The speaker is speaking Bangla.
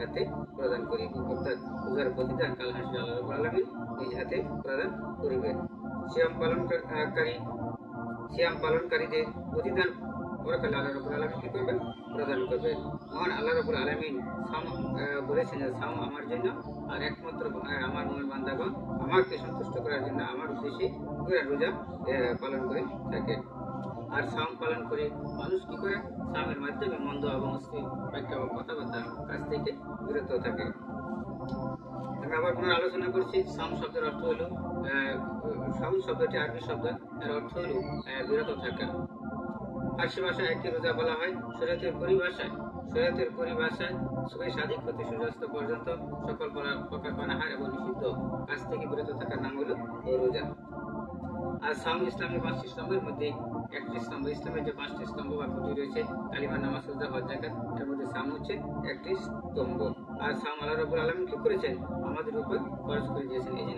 হাতে প্রদান করিব। অর্থাৎ রোজার প্রতিদান কাল হাসরে আল্লাহ রাব্বুল আলামিন নিজ হাতে প্রদান করিবেন। সিয়াম পালনকারীদের প্রতিদান পরকালে আল্লাহ রাব্বুল আলামিন কি করবেন? প্রদান করবেন। মহান আল্লাহ রাব্বুল আলামিন বলেছেন যে সাওম আমার জন্য, আর একমাত্র আমার মুমিন বান্দাগণ আমাকে সন্তুষ্ট করার জন্য আমার উদ্দেশ্যে রোজা পালন করে থাকেন। আর সাওম পালন করে মানুষ কি করে? সাওমের মাধ্যমে মন্দ এবং অশ্লীল ব্যাখ্যা বা কথাবার্তার কাছ থেকে বিরত থাকে। আমি আবার পুনর আলোচনা করছি। সাওম শব্দের অর্থ হলো, সাওম শব্দটি আরবি শব্দ, এর অর্থ হলো বিরত থাকা। ফার্সি ভাষায় একটি রোজা বলা হয়। শরীয়তের পরিভাষায় সুবহ সাদিক হতে সূর্যাস্ত পর্যন্ত সকল প্রকার পানাহার এবং নিষিদ্ধ কাজ থেকে বিরত থাকার নাম হলো রোজা। আর সাওম ইসলামের 5টি স্তম্ভের মধ্যে একটি স্তম্ভ। ইসলামের যে 5টি স্তম্ভ বা খুঁটি রয়েছে, কালিমা, নামাজ, রোজা, হজ, যাকাত, এর মধ্যে সাওম হচ্ছে একটি স্তম্ভ। আর সাওম আল্লাহ রাব্বুল আলামিন কি করেছেন? আমাদের উপর ফরজ করে দিয়েছেন। এই